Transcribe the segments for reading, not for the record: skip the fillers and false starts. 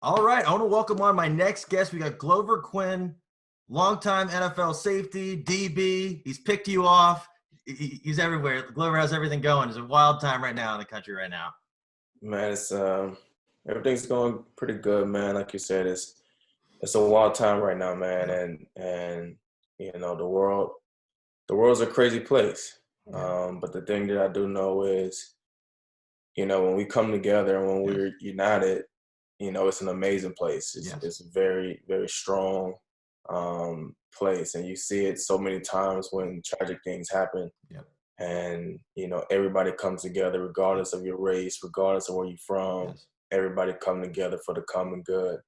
All right, I want to welcome on my next guest. We got Glover Quin, longtime NFL safety, DB. He's picked you off. He's everywhere. Glover has everything going. It's a wild time right now in the country right now. Man, it's everything's going pretty good, man. Like you said, it's a wild time right now, man, Yeah. and the world's a crazy place. Yeah. But the thing that I do know is, when we come together and when Yes. we're united, it's an amazing place. It's Yes. it's a very, very strong place, and you see it so many times when tragic things happen. Yep. And everybody comes together regardless of your race, regardless of where you're from. Yes. Everybody come together for the common good.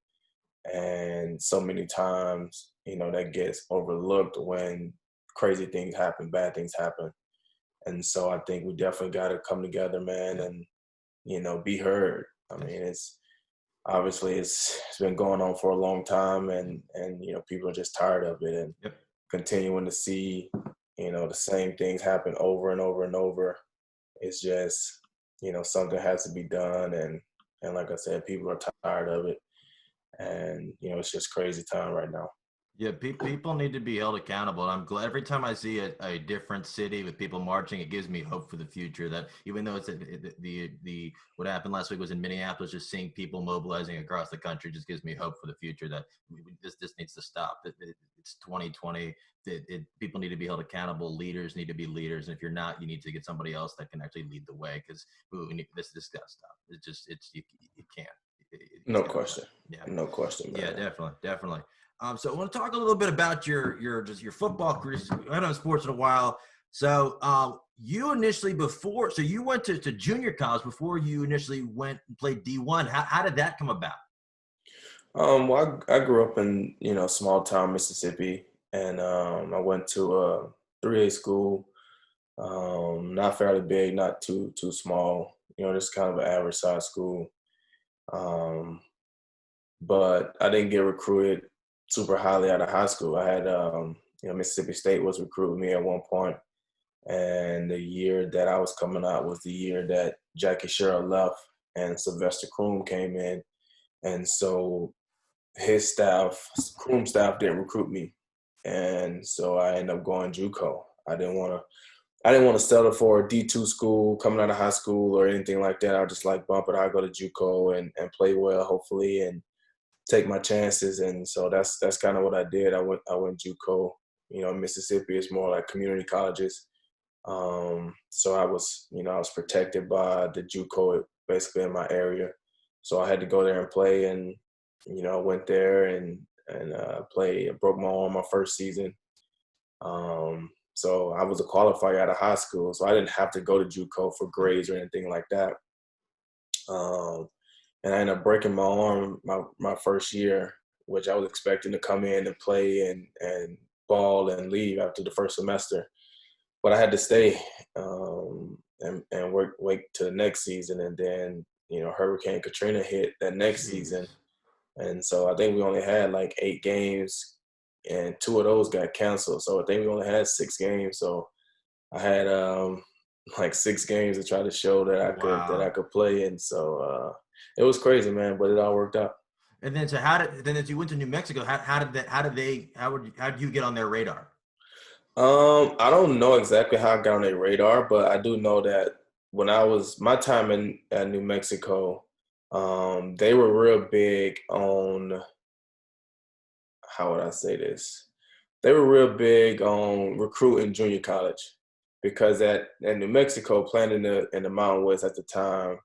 And so many times that gets overlooked when crazy things happen, bad things happen. And so I think we definitely got to come together, man, Yep. and be heard. I Yes. mean, it's obviously it's been going on for a long time, and people are just tired of it and Yep. continuing to see the same things happen over and over and over. It's just something has to be done, and like I said, people are tired of it, and it's just crazy time right now. Yeah, people need to be held accountable. And I'm glad every time I see a different city with people marching, it gives me hope for the future. That even though the what happened last week was in Minneapolis, just seeing people mobilizing across the country just gives me hope for the future. That this needs to stop. It's 2020. People need to be held accountable. Leaders need to be leaders, and if you're not, you need to get somebody else that can actually lead the way. Because this got to stop. You can't. It's No got to stop. question. Yeah. No question, Yeah, man. definitely, definitely. So I want to talk a little bit about your football career. I haven't sports in a while. So you initially so you went to junior college before you initially went and played D1. How did that come about? Well, I grew up in small town Mississippi, and I went to a 3A school. Not fairly big, not too small. Just kind of an average size school. Um, but I didn't get recruited super highly out of high school. I had Mississippi State was recruiting me at one point, and the year that I was coming out was the year that Jackie Sherrill left and Sylvester Croom came in, and so his staff, Croom staff, didn't recruit me, and so I ended up going JUCO. I didn't want to settle for a D2 school coming out of high school or anything like that. I just like bump it. I go to JUCO and play well, hopefully, and take my chances. And so that's kind of what I did. I went JUCO. Mississippi is more like community colleges. So I was protected by the JUCO basically in my area. So I had to go there and play, and I went there and play. I broke my arm my first season. So I was a qualifier out of high school, so I didn't have to go to JUCO for grades or anything like that. Um, and I ended up breaking my arm my first year, which I was expecting to come in and play and ball and leave after the first semester. But I had to stay and wait to the next season, and then Hurricane Katrina hit that next season, Jeez. and so I think we only had like 8 games, and 2 of those got canceled. So I think we only had 6 games. So I had like 6 games to try to show that I Wow. could play, and so it was crazy, man. But it all worked out. And then as you went to New Mexico, how did you get on their radar? I don't know exactly how I got on their radar, but I do know that when I was my time in at New Mexico, they were real big on how would I say this? They were real big on recruiting junior college because at New Mexico, playing in the Mountain West at the time,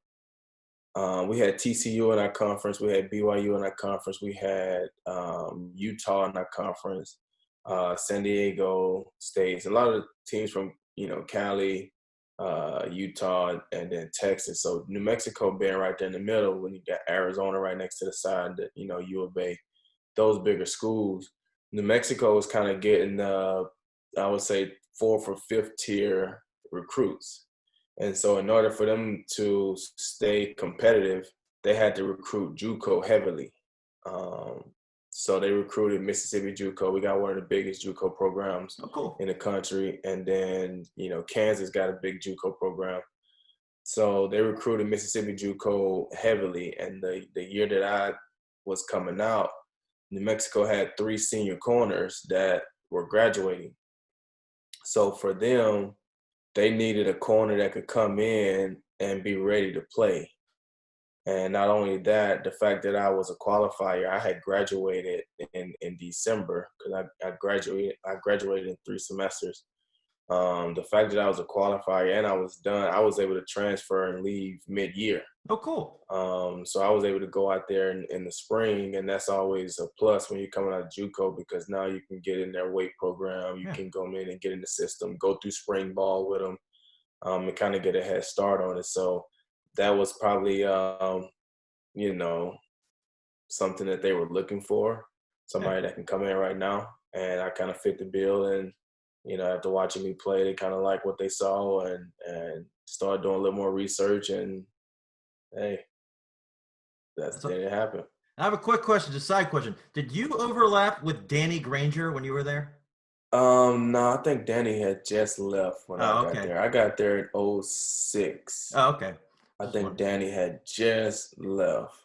we had TCU in our conference, we had BYU in our conference, we had Utah in our conference, San Diego States, a lot of teams from Cali, Utah, and then Texas. So New Mexico being right there in the middle, when you got Arizona right next to the side, U of A, those bigger schools. New Mexico was kind of getting, I would say, fourth or fifth tier recruits. And so in order for them to stay competitive, they had to recruit JUCO heavily. Um, so they recruited Mississippi JUCO. We got one of the biggest JUCO programs Oh, cool. in the country. And then, Kansas got a big JUCO program. So they recruited Mississippi JUCO heavily. And the year that I was coming out, New Mexico had 3 senior corners that were graduating. So for them, they needed a corner that could come in and be ready to play. And not only that, the fact that I was a qualifier, I had graduated in December because I graduated in 3 semesters. The fact that I was a qualifier and I was done, I was able to transfer and leave mid-year. Oh, cool. So I was able to go out there in the spring, and that's always a plus when you're coming out of JUCO because now you can get in their weight program. You can go in and get in the system, go through spring ball with them, and kind of get a head start on it. So that was probably, you know, something that they were looking for, somebody that can come in right now. And I kind of fit the bill. And, you know, after watching me play, they kind of like what they saw and started doing a little more research. And, hey, then it happened. I have a quick question, just a side question. Did you overlap with Danny Granger when you were there? No, I think Danny had just left when I got Okay. there. I got there in 2006. Oh, okay. I think Danny had just left.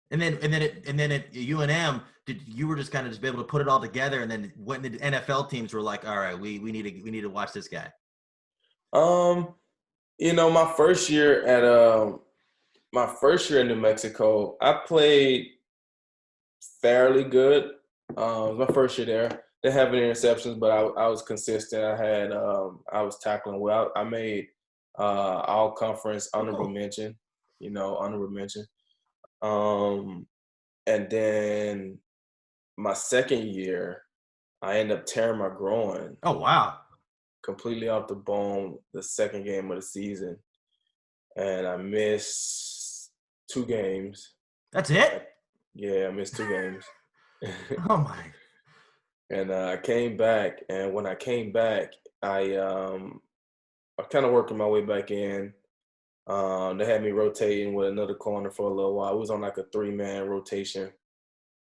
And then at UNM, did you were just kind of just be able to put it all together, and then when the NFL teams were like, all right, we need to watch this guy. You know, my first year in New Mexico, I played fairly good. My first year there. Didn't have any interceptions, but I was consistent. I was tackling well. I made all conference honorable mention. You know, honorable mention. And then my second year, I ended up tearing my groin. Oh, wow. Completely off the bone the second game of the season. And I missed 2 games. That's it? Yeah, I missed 2 games. Oh, my. And I came back, and when I came back, I kind of working my way back in. They had me rotating with another corner for a little while. It was on like a 3-man rotation.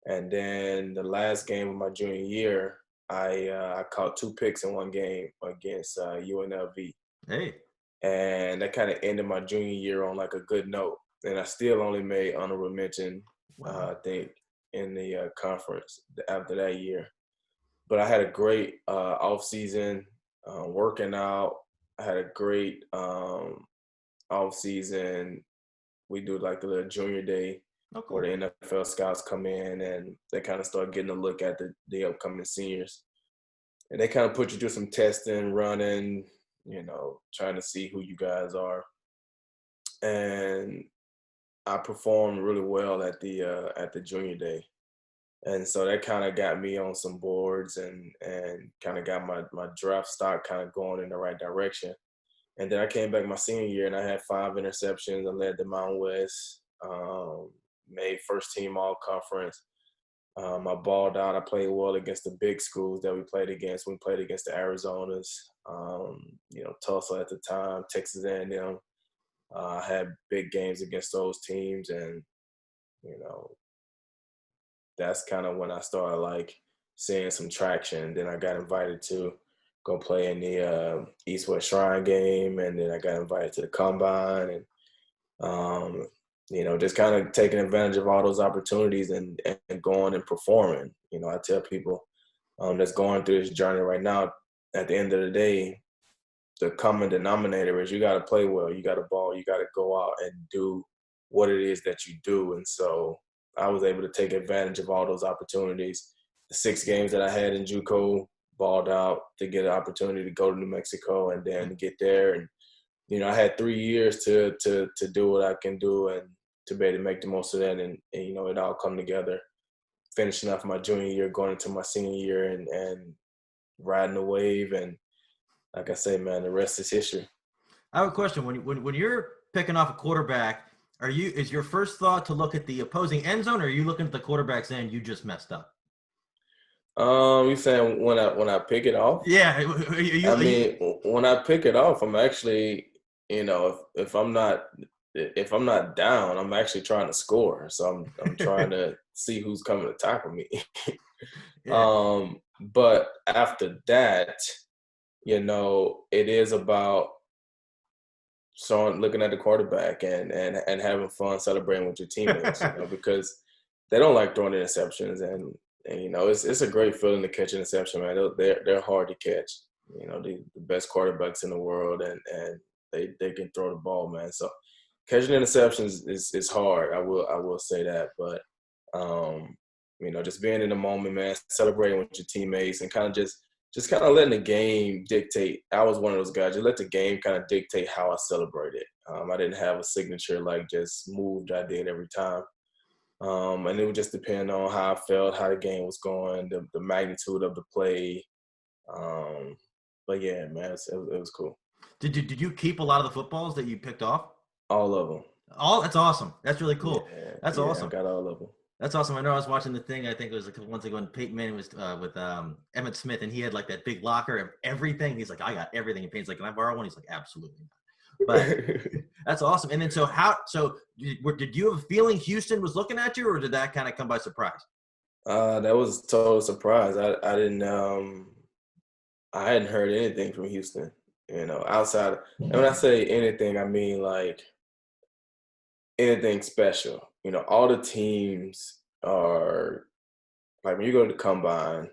And then the last game of my junior year, I caught 2 picks in one game against UNLV. Hey. And that kind of ended my junior year on like a good note. And I still only made honorable mention, I think, in the conference after that year. But I had a great off season working out. I had a great off season. We do like the little junior day where the NFL scouts come in and they kind of start getting a look at the upcoming seniors. And they kind of put you through some testing, running, you know, trying to see who you guys are. And I performed really well at the junior day. And so that kind of got me on some boards and kind of got my draft stock kind of going in the right direction. And then I came back my senior year and I had 5 interceptions. I led the Mountain West, made first team all conference. I balled out. I played well against the big schools that we played against. We played against the Arizonas, you know, Tulsa at the time, Texas A&M. I had big games against those teams, and you know, that's kind of when I started like seeing some traction. Then I got invited to go play in the East-West Shrine game, and then I got invited to the Combine, and you know, just kind of taking advantage of all those opportunities and going and performing. You know, I tell people that's going through this journey right now, at the end of the day, the common denominator is you got to play well, you got to ball, you got to go out and do what it is that you do. And so I was able to take advantage of all those opportunities. The 6 games that I had in JUCO, balled out to get an opportunity to go to New Mexico and then to get there. And, you know, I had 3 years to do what I can do and to be able to make the most of that. And you know, it all come together, finishing off my junior year, going into my senior year and riding the wave. And like I say, man, the rest is history. I have a question. When you're picking off a quarterback, is your first thought to look at the opposing end zone, or are you looking at the quarterback saying you just messed up? You saying when I pick it off? Yeah. When I pick it off, I'm actually, you know, if I'm not down, I'm actually trying to score. So I'm trying to see who's coming to tackle me. Yeah. But after that, you know, it is about looking at the quarterback and having fun celebrating with your teammates, you know, because they don't like throwing interceptions, and you know it's a great feeling to catch an interception, man. They're hard to catch. You know, the best quarterbacks in the world, and they can throw the ball, man. So catching interceptions is hard. I will say that, but you know, just being in the moment, man, celebrating with your teammates, and kind of just kind of letting the game dictate. I was one of those guys. Just let the game kind of dictate how I celebrated. I didn't have a signature like just moved I did every time. And it would just depend on how I felt, how the game was going, the magnitude of the play. Um, but yeah, man, it was cool. Did you keep a lot of the footballs that you picked off? All of them. All that's awesome. That's really cool. Yeah, That's yeah, I awesome. got all of them. That's awesome. I know I was watching the thing. I think it was a couple months ago when Peyton Manning was with Emmett Smith, and he had like that big locker of everything. He's like, I got everything. And Peyton's like, can I borrow one? He's like, absolutely not. But that's awesome. And then did you have a feeling Houston was looking at you, or did that kind of come by surprise? That was a total surprise. I didn't I hadn't heard anything from Houston, you know, outside. And when I say anything, I mean like anything special. You know, all the teams are like when you go to the combine,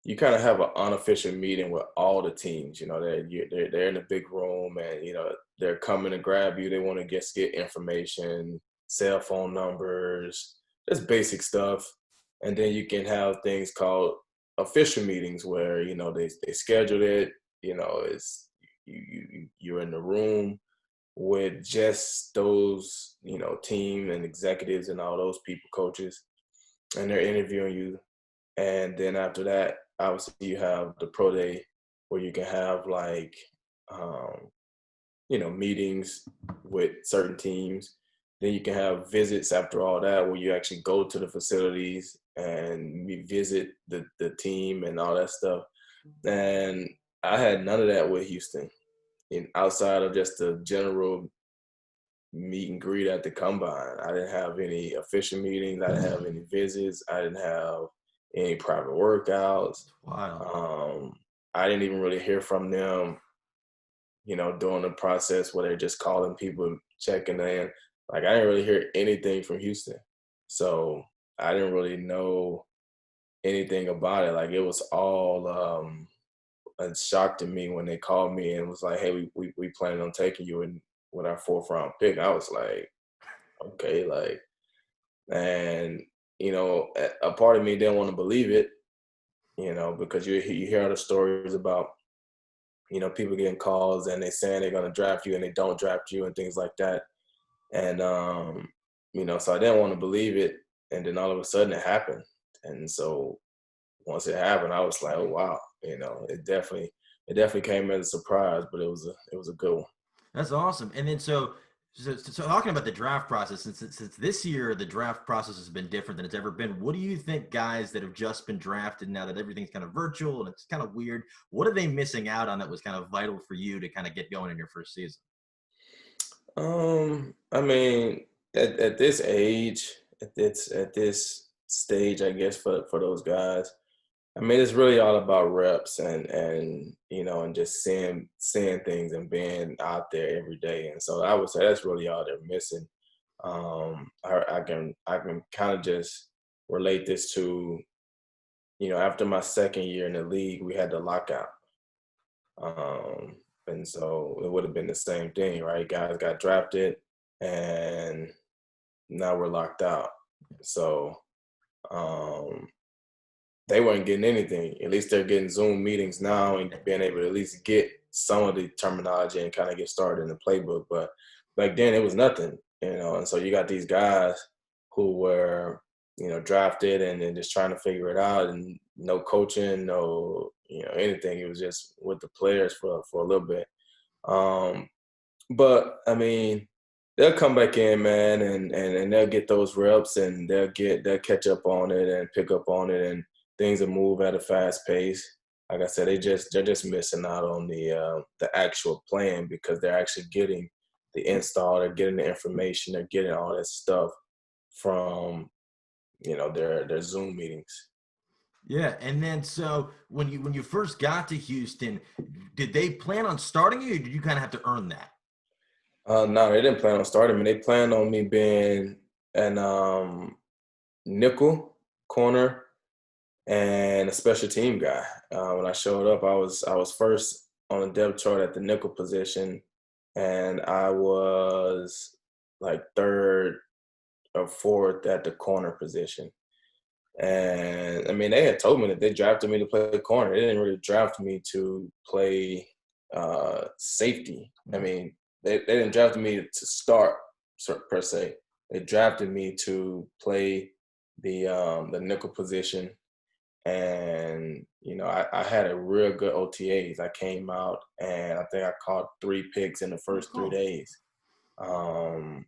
you kind of have an unofficial meeting with all the teams. You know, they're in the big room, and you know they're coming to grab you. They want to get information, cell phone numbers, just basic stuff. And then you can have things called official meetings where you know they scheduled it. You know, it's you're in the room with just those you know team and executives and all those people, coaches, and they're interviewing you. And then after that, obviously you have the pro day where you can have like, um, you know, meetings with certain teams. Then you can have visits after all that where you actually go to the facilities and visit the team and all that stuff. And I had none of that with Houston. And outside of just the general meet and greet at the combine, I didn't have any official meetings. I didn't have any visits. I didn't have any private workouts. Wow. I didn't even really hear from them, you know, during the process where they're just calling people, checking in. Like I didn't really hear anything from Houston. So I didn't really know anything about it. Like it was all a shock to me when they called me and was like, hey, we planning on taking you in with our 4th round pick. I was like, okay, like, and you know, a part of me didn't want to believe it, you know, because you hear other stories about, you know, people getting calls and they saying they're gonna draft you and they don't draft you and things like that. And you know, so I didn't want to believe it, and then all of a sudden it happened. And so once it happened, I was like, oh wow, you know, it definitely came as a surprise, but it was a good one. That's awesome. And then so talking about the draft process, since this year the draft process has been different than it's ever been, what do you think guys that have just been drafted now that everything's kind of virtual and it's kind of weird, what are they missing out on that was kind of vital for you to kind of get going in your first season? I mean, at this age, at this stage, I guess for those guys, I mean, it's really all about reps and you know, and just seeing things and being out there every day. And so I would say that's really all they're missing. I can kind of just relate this to, you know, after my second year in the league, we had the lockout. Um, and so it would have been the same thing, right? Guys got drafted, and now we're locked out. So um, they weren't getting anything. At least they're getting Zoom meetings now and being able to at least get some of the terminology and kind of get started in the playbook. But back then it was nothing, you know. And so you got these guys who were, you know, drafted and then just trying to figure it out, and no coaching, no, you know, anything. It was just with the players for a little bit. Um, but I mean, they'll come back in, man, and they'll get those reps and they'll catch up on it and pick up on it, and things will move at a fast pace. Like I said, they're just missing out on the actual playing because they're actually getting the install, they're getting the information, they're getting all that stuff from, you know, their Zoom meetings. Yeah, and then so when you first got to Houston, did they plan on starting you, or did you kind of have to earn that? No, they didn't plan on starting me. They planned on me being an nickel, corner, and a special team guy. When I showed up, I was first on the depth chart at the nickel position, and I was like third or fourth at the corner position. And I mean, they had told me that they drafted me to play corner. They didn't really draft me to play safety. I mean, they didn't draft me to start per se. They drafted me to play the nickel position. And I had a real good OTAs. I came out and I think I caught 3 picks in the first 3 days. And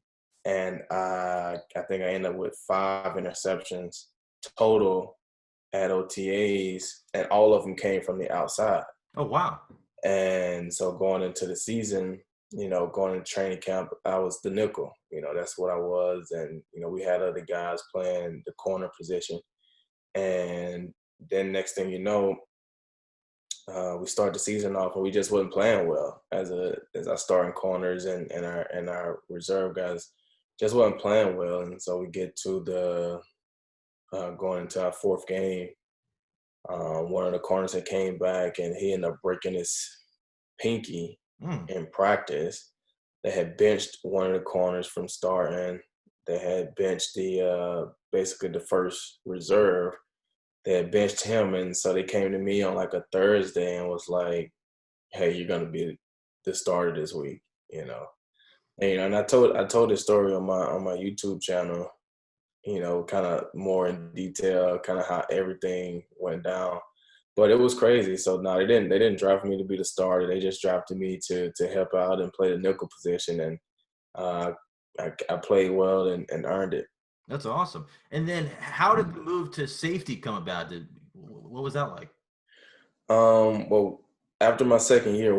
I think I ended up with 5 interceptions total at OTAs, and all of them came from the outside. Oh, wow. And so going into the season, going to training camp, I was the nickel. That's what I was. And, we had other guys playing the corner position. And then next thing you know, we start the season off and we just wasn't playing well as our starting corners and our reserve guys just wasn't playing well. And so we get to the going into our 4th game. One of the corners that came back and he ended up breaking his pinky in practice. They had benched one of the corners from starting. They had benched basically the first reserve. They had benched him, and so they came to me on like a Thursday and was like, "Hey, you're gonna be the starter this week," And I told this story on my YouTube channel, kind of more in detail, kind of how everything went down. But it was crazy. So no, they didn't draft me to be the starter. They just drafted me to help out and play the nickel position, and I played well and earned it. That's awesome. And then how did the move to safety come about? What was that like? Well, after my second year,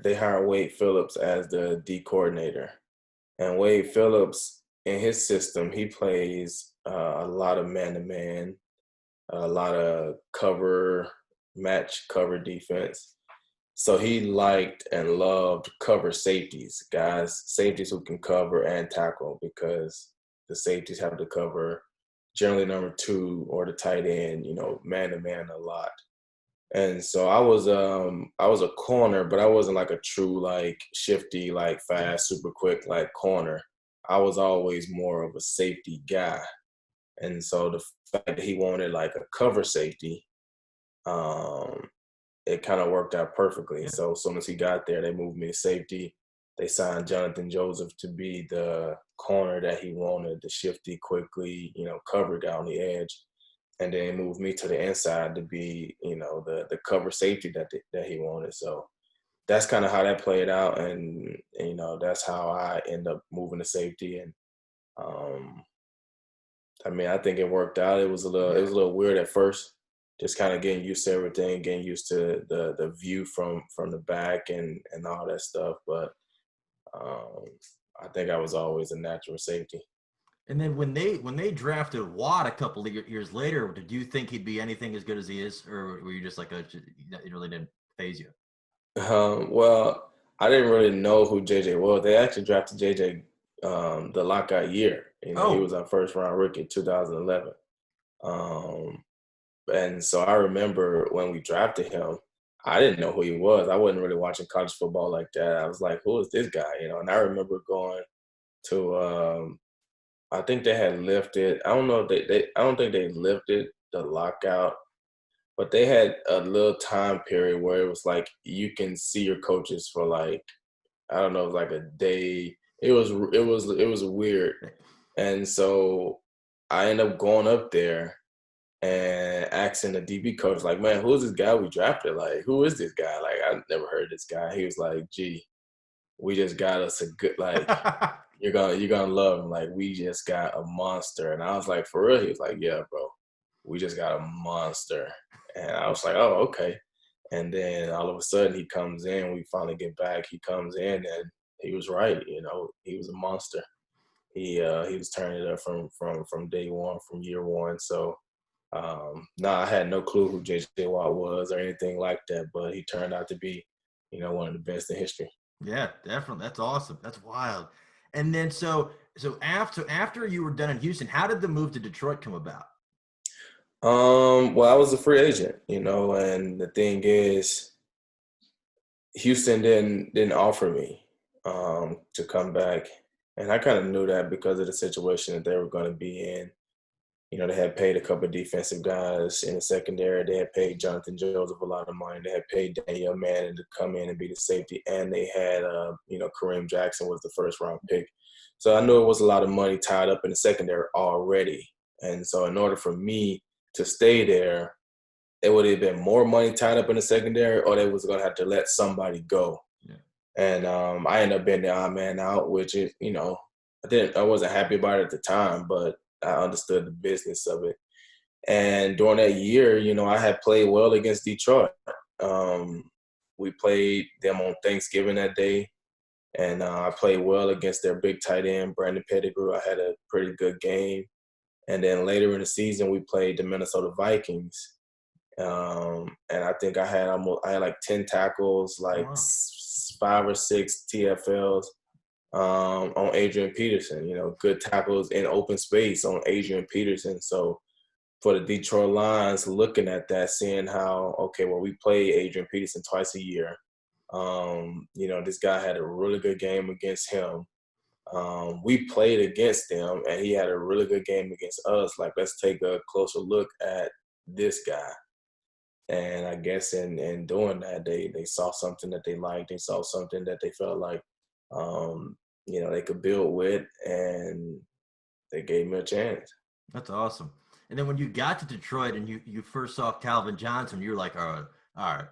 they hired Wade Phillips as the D coordinator, and Wade Phillips in his system, he plays a lot of man-to-man, a lot of match cover defense. So he liked and loved cover safeties, safeties who can cover and tackle, because the safeties have to cover generally number 2 or the tight end, man to man a lot. And so I was a corner, but I wasn't like a true like shifty, like fast, super quick like corner. I was always more of a safety guy. And so the fact that he wanted like a cover safety, it kind of worked out perfectly. So as soon as he got there, they moved me to safety. They signed Jonathan Joseph to be the corner that he wanted, the shifty, quickly, cover guy on the edge. And then moved me to the inside to be, the cover safety that he wanted. So that's kind of how that played out. And that's how I end up moving to safety. And I mean, I think it worked out. It was a little weird at first, just kind of getting used to everything, getting used to the view from the back and all that stuff. But I think I was always a natural safety. And then when they drafted Watt a couple of years later, did you think he'd be anything as good as he is, or were you just like, it really didn't phase you? Well, I didn't really know who JJ was. They actually drafted JJ the lockout year. He was our first round rookie in 2011. And so I remember when we drafted him, I didn't know who he was. I wasn't really watching college football like that. I was like, who is this guy? And I remember going to I think they had lifted. I don't know if I don't think they lifted the lockout, but they had a little time period where it was like you can see your coaches for like, I don't know, like a day. It was weird. And so I ended up going up there and asking the DB coach, like, man, who's this guy we drafted? Like, who is this guy? Like, I never heard of this guy. He was like, gee, we just got us a good, like, you're gonna love him. Like, we just got a monster. And I was like, for real? He was like, yeah, bro, we just got a monster. And I was like, oh, okay. And then all of a sudden he comes in, we finally get back, he comes in and he was right, he was a monster. He was turning it up from day one, from year one. So I had no clue who JJ Watt was or anything like that, but he turned out to be, one of the best in history. Yeah, definitely. That's awesome. That's wild. And then so So after you were done in Houston, how did the move to Detroit come about? Well, I was a free agent, and the thing is, Houston didn't offer me to come back, and I kind of knew that because of the situation that they were going to be in. They had paid a couple of defensive guys in the secondary. They had paid Jonathan Joseph a lot of money. They had paid Daniel Manning to come in and be the safety, and they had Kareem Jackson was the first round pick. So I knew it was a lot of money tied up in the secondary already, and so in order for me to stay there, it would have been more money tied up in the secondary, or they was going to have to let somebody go. Yeah. And I ended up being the odd man out, which is, I wasn't happy about it at the time, but I understood the business of it. And during that year, I had played well against Detroit. We played them on Thanksgiving that day, and I played well against their big tight end, Brandon Pettigrew. I had a pretty good game. And then later in the season, we played the Minnesota Vikings. And I think I had like 10 tackles, like Wow. 5 or 6 TFLs on Adrian Peterson. Good tackles in open space on Adrian Peterson. So for the Detroit Lions, looking at that, seeing how we play Adrian Peterson twice a year. This guy had a really good game against him. We played against them, and he had a really good game against us. Like, let's take a closer look at this guy. And I guess in doing that, they saw something that they liked. They saw something that they felt like, they could build with, and they gave me a chance. That's awesome. And then when you got to Detroit and you first saw Calvin Johnson, you were like, all right.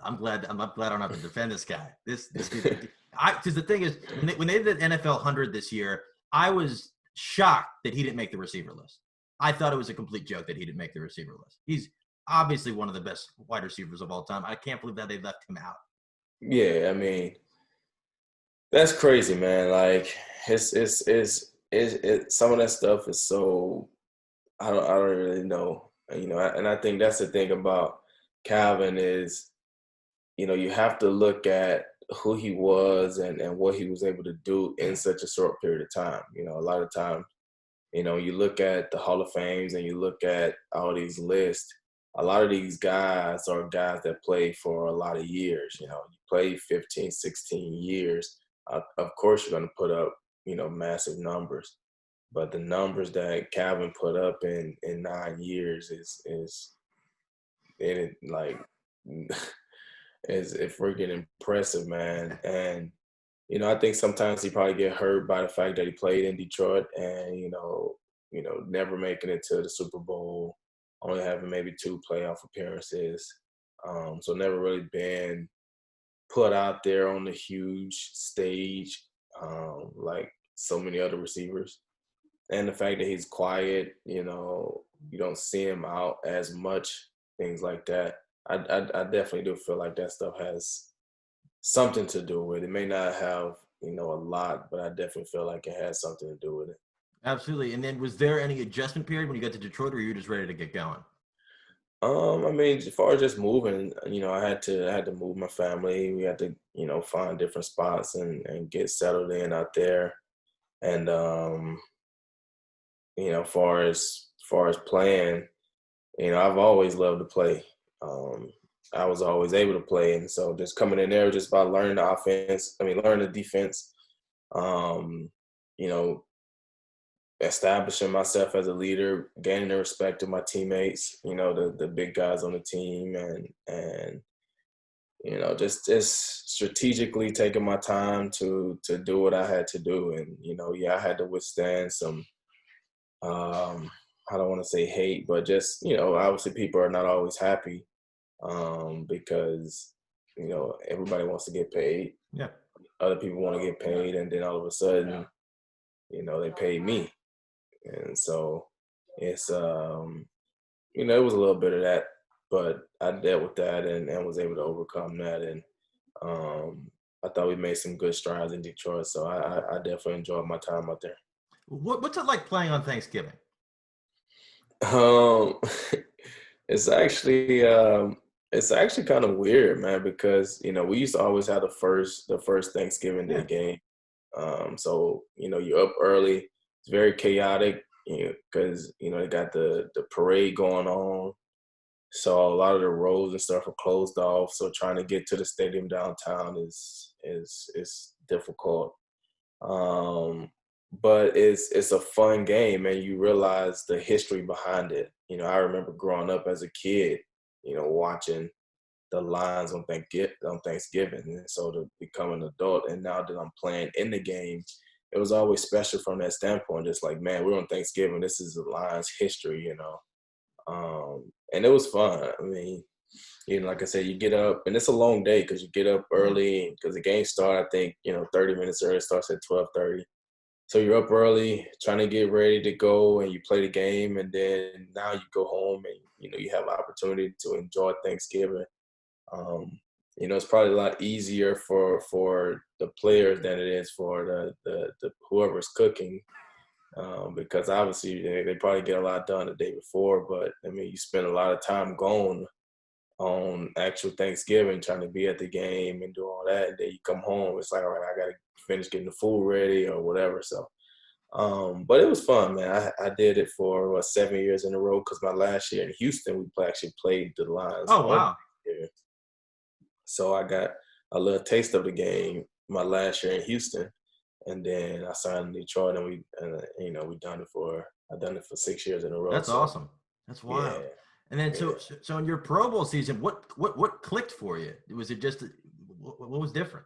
I'm glad I don't have to defend this guy. This dude. Because the thing is, when they did NFL 100 this year, I was shocked that he didn't make the receiver list. I thought it was a complete joke that he didn't make the receiver list. He's obviously one of the best wide receivers of all time. I can't believe that they left him out. Yeah, I mean, that's crazy, man. Like, some of that stuff is so I don't really know. And I think that's the thing about Calvin is, you have to look at who he was and what he was able to do in such a short period of time. A lot of times, you look at the Hall of Fames and you look at all these lists. A lot of these guys are guys that play for a lot of years. You play 15, 16 years. Of course, you're going to put up, massive numbers. But the numbers that Calvin put up in 9 years is it like is freaking impressive, man. And I think sometimes he probably get hurt by the fact that he played in Detroit and never making it to the Super Bowl, only having maybe 2 playoff appearances. So never really been put out there on the huge stage like so many other receivers. And the fact that he's quiet, you don't see him out as much, things like that. I definitely do feel like that stuff has something to do with it. It may not have, a lot, but I definitely feel like it has something to do with it. Absolutely. And then was there any adjustment period when you got to Detroit, or were you just ready to get going? I mean, as far as just moving, I had to move my family. We had to, find different spots and get settled in out there. And far as playing, I've always loved to play. I was always able to play, and so just coming in there just by learning the offense. I mean, learning the defense. Um, you know, establishing myself as a leader, gaining the respect of my teammates. The big guys on the team, and just strategically taking my time to do what I had to do. And I had to withstand some I don't want to say hate, but just obviously people are not always happy because everybody wants to get paid. Yeah. Other people want to get paid, and then all of a sudden, they pay me, and so it's it was a little bit of that, but I dealt with that and was able to overcome that, and I thought we made some good strides in Detroit, so I definitely enjoyed my time out there. What's it like playing on Thanksgiving? Um, it's actually kind of weird, man, because we used to always have the first Thanksgiving Day Yeah. game, So, you're up early. It's very chaotic because, they got the parade going on. So a lot of the roads and stuff are closed off. So trying to get to the stadium downtown is difficult. Um, but it's a fun game, and you realize the history behind it. I remember growing up as a kid, watching the Lions on Thanksgiving, and so to become an adult, and now that I'm playing in the game, it was always special from that standpoint. It's like, man, we're on Thanksgiving. This is the Lions' history. And it was fun. I mean, like I said, you get up, and it's a long day because you get up early because the game starts, I think, 30 minutes early. It starts at 12:30. So you're up early trying to get ready to go, and you play the game, and then now you go home and, you have an opportunity to enjoy Thanksgiving. It's probably a lot easier for the players than it is for the whoever's cooking. Because obviously they probably get a lot done the day before, but I mean, you spend a lot of time gone on actual Thanksgiving trying to be at the game and do all that. And then you come home, it's like, all right, I got to finish getting the food ready or whatever. So, but it was fun, man. I did it for 7 years in a row because my last year in Houston, we actually played the Lions Oh, on wow. Thanksgiving. So I got a little taste of the game my last year in Houston. And then I signed in Detroit, and I've done it for 6 years in a row. That's So awesome. That's wild. yeah, And then, yeah. so in your Pro Bowl season, what clicked for you? Was it just what was different?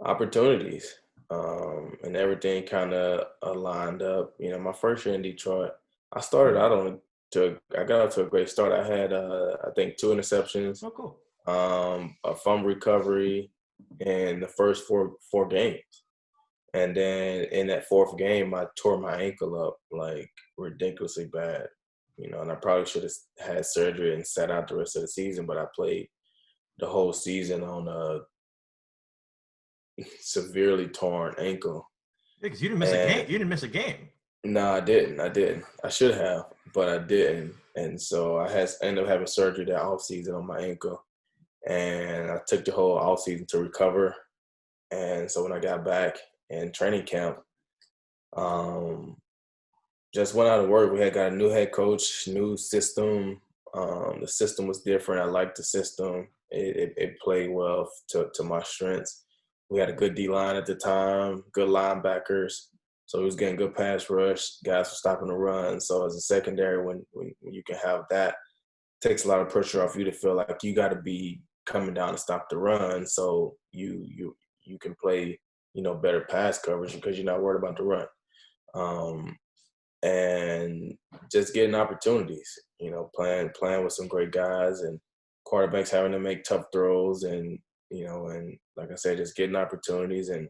Opportunities, and everything kind of lined up. My first year in Detroit, I started out I got out to a great start. I had I think 2 interceptions, Oh, cool. a fumble recovery in the first four games. And then in that fourth game, I tore my ankle up like ridiculously bad, and I probably should have had surgery and sat out the rest of the season, but I played the whole season on a severely torn ankle. Because you didn't miss a game. And You didn't miss a game. no, I didn't. I should have, but I didn't. And so ended up having surgery that off season on my ankle. And I took the whole off season to recover. And so when I got back in training camp, just went out of work. We had got a new head coach, new system. The system was different. I liked the system. It played well to my strengths. We had a good D-line at the time, good linebackers. So he was getting good pass rush. Guys were stopping the run. So as a secondary, when you can have that, it takes a lot of pressure off you to feel like you got to be coming down to stop the run. So you can play, better pass coverage because you're not worried about the run. And just getting opportunities, playing with some great guys and quarterbacks having to make tough throws and like I said, just getting opportunities. And,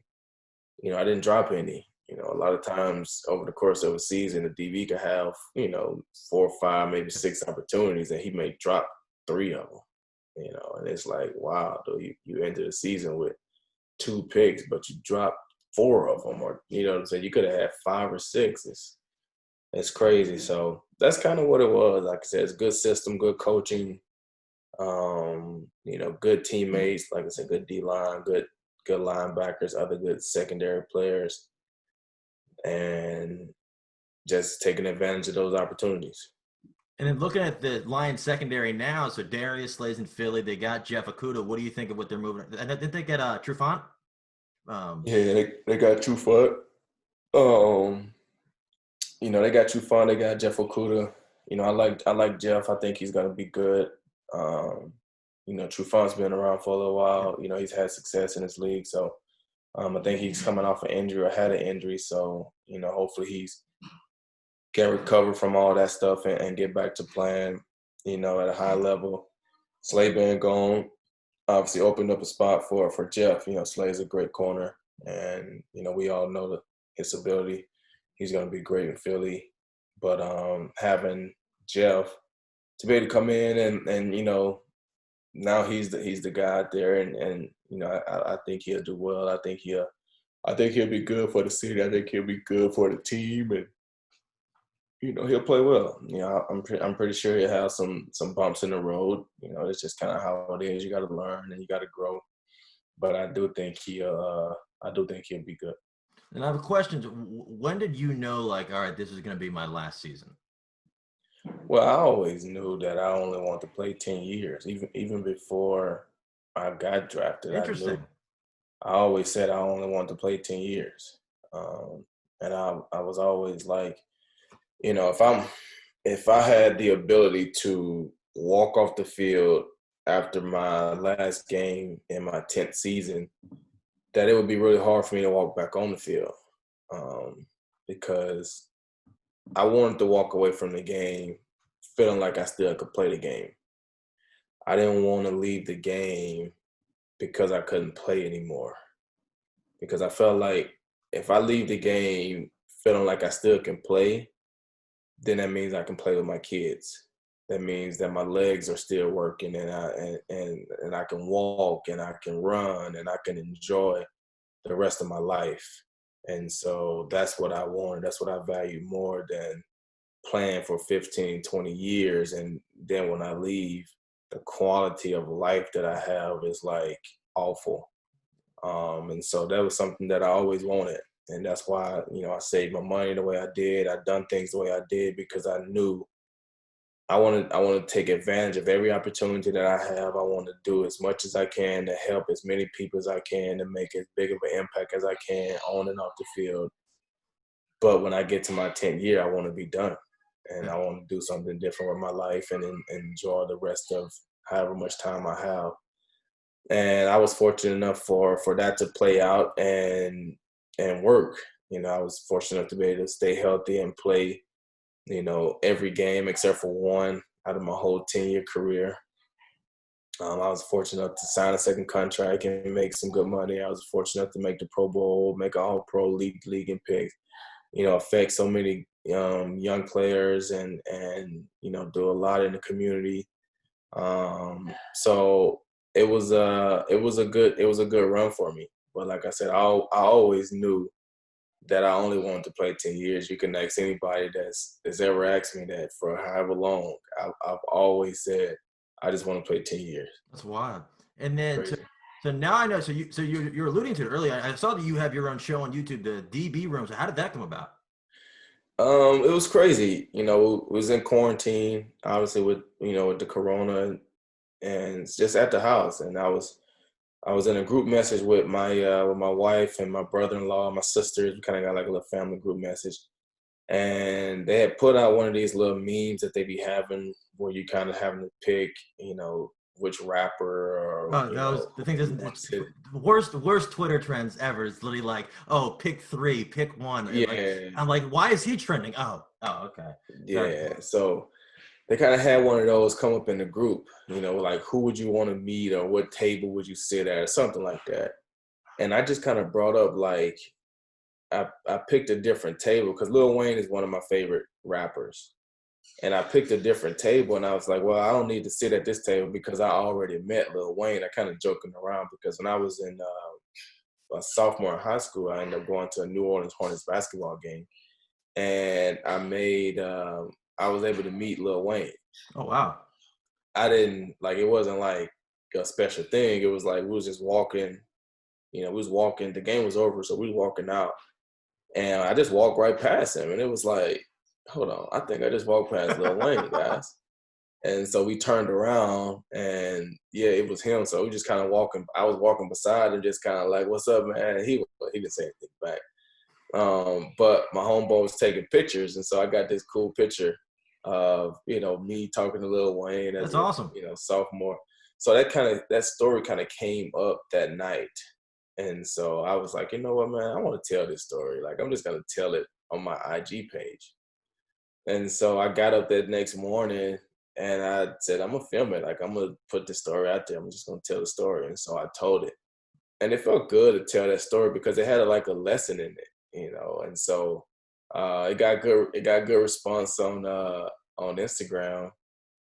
I didn't drop any. A lot of times over the course of a season, the DB could have, 4 or 5, maybe 6 opportunities, and he may drop 3 of them, and it's like, wow, though, you ended the season with 2 picks, but you dropped 4 of them, or, what I'm saying, you could have had 5 or 6. It's crazy. So that's kind of what it was. Like I said, it's good system, good coaching, good teammates. Like I said, good D-line, good linebackers, other good secondary players, and just taking advantage of those opportunities. And then looking at the Lions secondary now, so Darius Slay's in Philly. They got Jeff Okudah. What do you think of what they're moving? And did they get Trufant? Yeah, they got Trufant. They got Trufant. They got Jeff Okudah. I like Jeff. I think he's gonna be good. Trufant's been around for a little while. He's had success in this league. So I think he's coming off an injury or had an injury. So, hopefully he's can recover from all that stuff and get back to playing, at a high level. Slay being gone obviously opened up a spot for Jeff. Slay's a great corner. And, we all know his ability. He's going to be great in Philly. But having Jeff to be able to come in and now he's the guy out there, and I think he'll do well. I think he'll be good for the city. I think he'll be good for the team, and he'll play well. I'm pretty sure he'll have some bumps in the road. It's just kind of how it is. You got to learn and you got to grow. But I do think I do think he'll be good. And I have a question. When did you know, like, all right, this is going to be my last season? Well, I always knew that I only wanted to play 10 years. Even before I got drafted, I knew. Interesting. I always said I only wanted to play 10 years. Um, and I was always like, if I had the ability to walk off the field after my last game in my 10th season, that it would be really hard for me to walk back on the field, because I wanted to walk away from the game feeling like I still could play the game. I didn't want to leave the game because I couldn't play anymore, because I felt like if I leave the game feeling like I still can play, then that means I can play with my kids. That means that my legs are still working, and I can walk and I can run and I can enjoy the rest of my life. And so that's what I wanted. That's what I value more than playing for 15, 20 years. And then when I leave, the quality of life that I have is like awful. And so that was something that I always wanted. And that's why, I saved my money the way I did. I done things the way I did because I knew I want to take advantage of every opportunity that I have. I want to do as much as I can to help as many people as I can, to make as big of an impact as I can on and off the field. But when I get to my 10th year, I want to be done. And I want to do something different with my life and enjoy the rest of however much time I have. And I was fortunate enough for that to play out and work. I was fortunate enough to be able to stay healthy and play, every game except for one out of my whole 10-year career. I was fortunate enough to sign a second contract and make some good money. I was fortunate enough to make the Pro Bowl, make an All-Pro league and pick, affect so many young players and do a lot in the community. So it was a good run for me. But like I said, I always knew that I only wanted to play 10 years. You can ask anybody that's ever asked me that for however long. I've always said I just want to play 10 years. That's wild. And then Crazy. so now I know. So you're alluding to it earlier. I saw that you have your own show on YouTube, the DB Room. So how did that come about? It was crazy. It was in quarantine, obviously with the corona, and it's just at the house. And I was in a group message with my wife and my brother-in-law, my sisters. We kind of got like a little family group message, and they had put out one of these little memes that they be having where you kind of having to pick, which rapper or Oh, that was the thing. who you Doesn't want to it's sit. the worst Twitter trends ever? It's literally like, oh, pick three, pick one. And like, Yeah, I'm like, why is he trending? Oh, okay. Got it. yeah. So they kind of had one of those come up in the group, like who would you want to meet or what table would you sit at or something like that. And I just kind of brought up like I picked a different table because Lil Wayne is one of my favorite rappers. And I picked a different table and I was like, well, I don't need to sit at this table because I already met Lil Wayne. I kind of joking around because when I was in a sophomore in high school, I ended up going to a New Orleans Hornets basketball game. And I was able to meet Lil Wayne. Oh, wow. I didn't like, it wasn't like a special thing. It was like, we was just walking, we was walking, the game was over. So we was walking out and I just walked right past him. And it was like, hold on, I think I just walked past Lil Wayne, guys. And so we turned around and yeah, it was him. So we just kind of I was walking beside him, just kind of like, what's up, man? And he didn't say anything back. But my homeboy was taking pictures. And so I got this cool picture of, me talking to Lil Wayne as That's a, awesome. sophomore. So that story kind of came up that night. And so I was like, you know what, man, I want to tell this story. Like, I'm just going to tell it on my IG page. And so I got up that next morning and I said, I'm going to film it. Like, I'm going to put the story out there. I'm just going to tell the story. And so I told it. And it felt good to tell that story because it had like a lesson in it, And so it got good response on Instagram.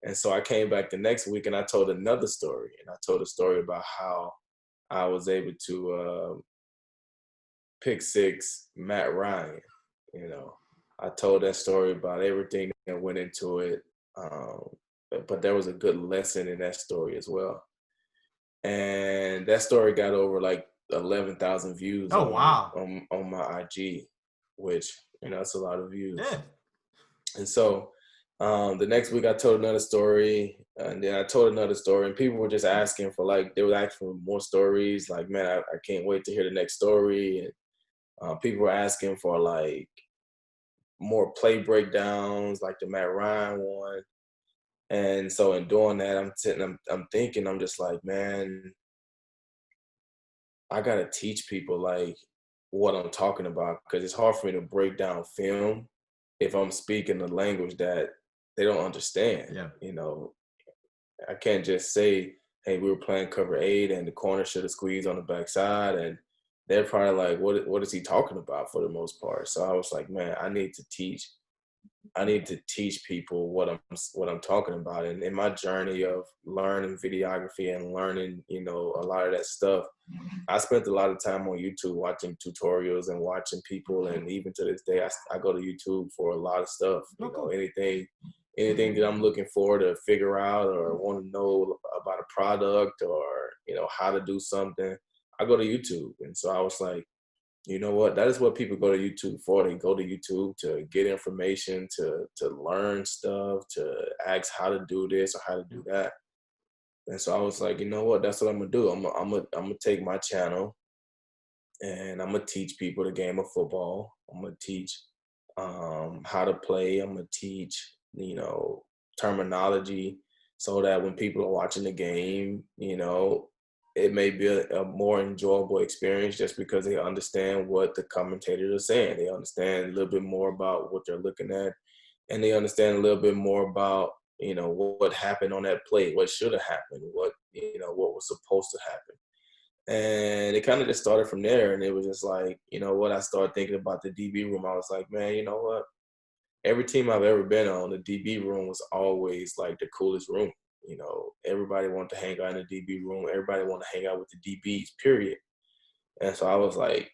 And so I came back the next week and I told another story. And I told a story about how I was able to pick six Matt Ryan. I told that story about everything that went into it, but there was a good lesson in that story as well. And that story got over like 11,000 views Oh, wow. on my IG, which that's a lot of views. Yeah. And so the next week I told another story, and then I told another story, and people were just asking for they were asking for more stories. Like, man, I can't wait to hear the next story. And people were asking for more play breakdowns, like the Matt Ryan one. And so in doing that, I'm thinking, I'm just like, man, I gotta teach people what I'm talking about, because it's hard for me to break down film if I'm speaking a language that they don't understand. Yeah. I can't just say, "Hey, we were playing cover 8 and the corner should have squeezed on the backside," and they're probably like, "What is he talking about?" For the most part. So I was like, "Man, I need to teach people what I'm talking about." And in my journey of learning videography and learning, a lot of that stuff, I spent a lot of time on YouTube watching tutorials and watching people. And even to this day, I go to YouTube for a lot of stuff. Oh, cool. Anything that I'm looking for to figure out or want to know about a product, or how to do something, I go to YouTube. And so I was like, you know what? That is what people go to YouTube for. They go to YouTube to get information, to learn stuff, to ask how to do this or how to do that. And so I was like, you know what? That's what I'm gonna do. I'm gonna take my channel and I'm gonna teach people the game of football. I'm gonna teach how to play. I'm gonna teach terminology, so that when people are watching the game, it may be a more enjoyable experience, just because they understand what the commentators are saying. They understand a little bit more about what they're looking at, and they understand a little bit more about what happened on that play, what should have happened, what was supposed to happen. And it kind of just started from there. And it was just like, what, I started thinking about the DB room. I was like, man, you know what? Every team I've ever been on, the DB room was always like the coolest room. Everybody wanted to hang out in the DB room. Everybody wanted to hang out with the DBs, period. And so I was like,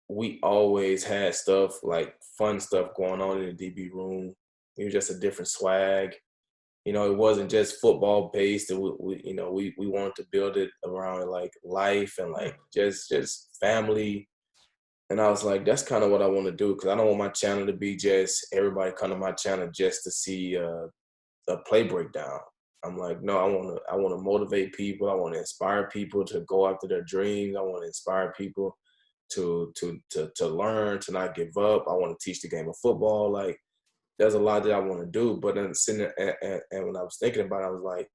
we always had stuff, like fun stuff going on in the DB room. It was just a different swag. It wasn't just football based. We wanted to build it around like life and like just family. And I was like, that's kind of what I want to do, because I don't want my channel to be just everybody come to my channel just to see a play breakdown. I'm like, no, I want to motivate people. I want to inspire people to go after their dreams. I want to inspire people to learn, to not give up. I want to teach the game of football. Like, there's a lot that I want to do. But then sitting there, and when I was thinking about it, I was like,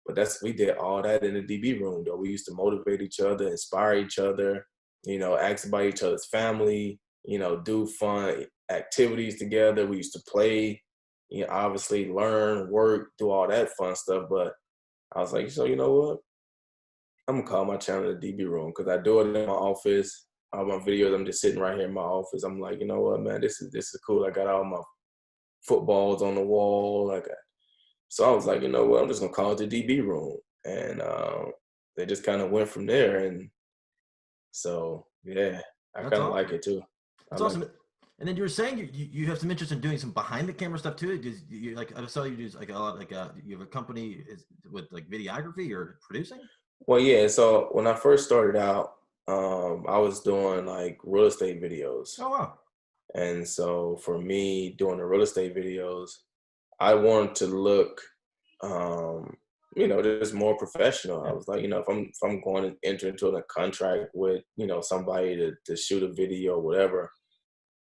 but we did all that in the DB room, though. We used to motivate each other, inspire each other, ask about each other's family, do fun activities together. We used to play, obviously learn, work, do all that fun stuff. But I was like, so you know what? I'm gonna call my channel the DB room, because I do it in my office. All my videos, I'm just sitting right here in my office. I'm like, you know what, man, this is cool. I got all my footballs on the wall. So I was like, you know what, I'm just gonna call it the DB room. And they just kind of went from there. And so yeah, I That's kind of like awesome. it too. I That's like awesome. And then you were saying you have some interest in doing some behind the camera stuff too. Does you like I saw you do like a lot you have a company with like videography or producing? Well, yeah. So when I first started out, I was doing like real estate videos. Oh, wow. And so for me, doing the real estate videos, I wanted to look, um, just more professional. I Yeah. was like, if I'm going to enter into a contract with, somebody to shoot a video or whatever,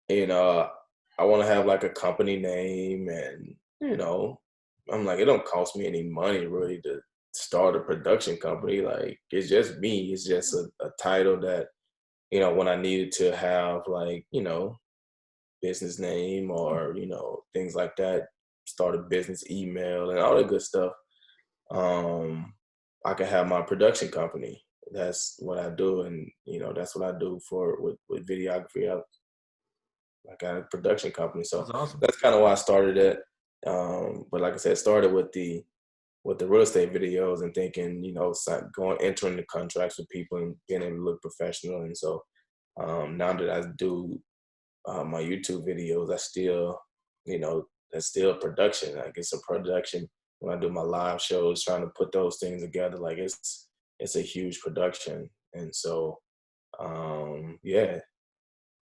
you know, I want to have like a company name. And, I'm like, it don't cost me any money really to start a production company. Like, it's just me. It's just a title that, when I needed to have like, business name or things like that, start a business email and all that good stuff, um I could have my production company. That's what I do. And that's what I do for with videography. I got a production company. So That's awesome. that's kind of why I started it. But like I said, started with the real estate videos and thinking, going entering the contracts with people and being able to look professional. And so now that I do my YouTube videos, that's still production. Like, it's a production. When I do my live shows, trying to put those things together, like it's a huge production. And so, yeah,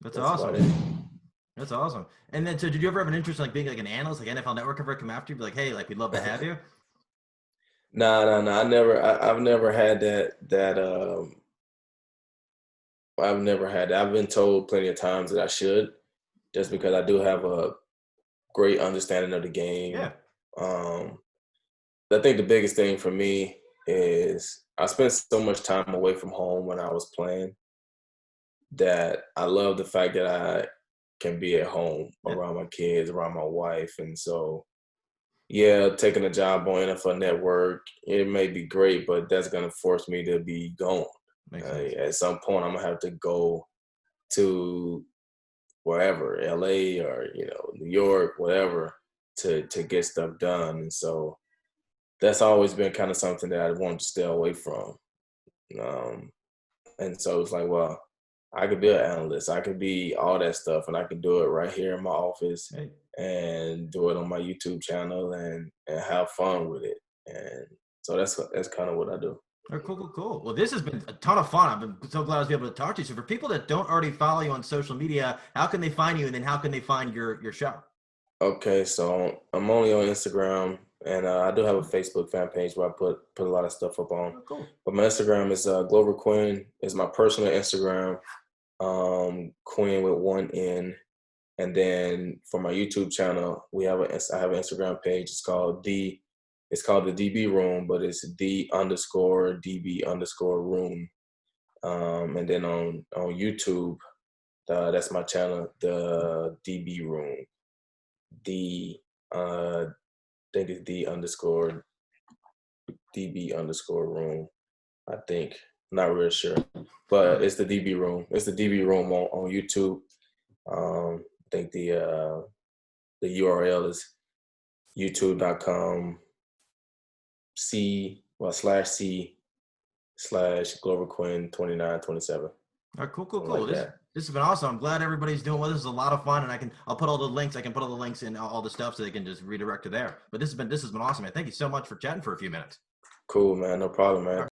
That's that's about awesome. it. That's awesome. And then, so did you ever have an interest in like being like an analyst, like NFL Network ever come after you, be like, hey, like we'd love to have you? No, no, no. I've never had that. I've never had that. I've been told plenty of times that I should, just because I do have a great understanding of the game. Yeah. Um, I think the biggest thing for me is I spent so much time away from home when I was playing that I love the fact that I can be at home Yeah. around my kids, around my wife. And so, yeah, taking a job on NFL Network, it may be great, but that's going to force me to be gone. Makes sense. At some point, I'm going to have to go to wherever, LA or, New York, whatever, to get stuff done. And so that's always been kind of something that I wanted to stay away from. Um, and so it's like, well, I could be an analyst. I could be all that stuff, and I can do it right here in my office Hey. and do it on my YouTube channel and have fun with it. And so that's kind of what I do. Oh, cool, cool, cool. Well, this has been a ton of fun. I've been so glad I was able to talk to you. So for people that don't already follow you on social media, how can they find you? And then how can they find your show? Okay, so I'm only on Instagram, and I do have a Facebook fan page where I put a lot of stuff up on. Oh, cool. But my Instagram is Glover Quin is my personal Instagram. Quinn with one N. And then for my YouTube channel, I have an Instagram page. It's called the DB Room, but it's the_DB_room. And then on YouTube, that's my channel, the DB Room. I think it's the_DB_room. I think, not real sure, but it's the DB Room. It's the DB Room on YouTube. I think the URL is youtube.com/C/Glover Quin 2927. All right, cool, cool, cool. Like This that. this has been awesome. I'm glad everybody's doing well. This is a lot of fun, and I'll put all the links. I can put all the links in all the stuff so they can just redirect to there. But this has been awesome, man. Thank you so much for chatting for a few minutes. Cool, man. No problem, man.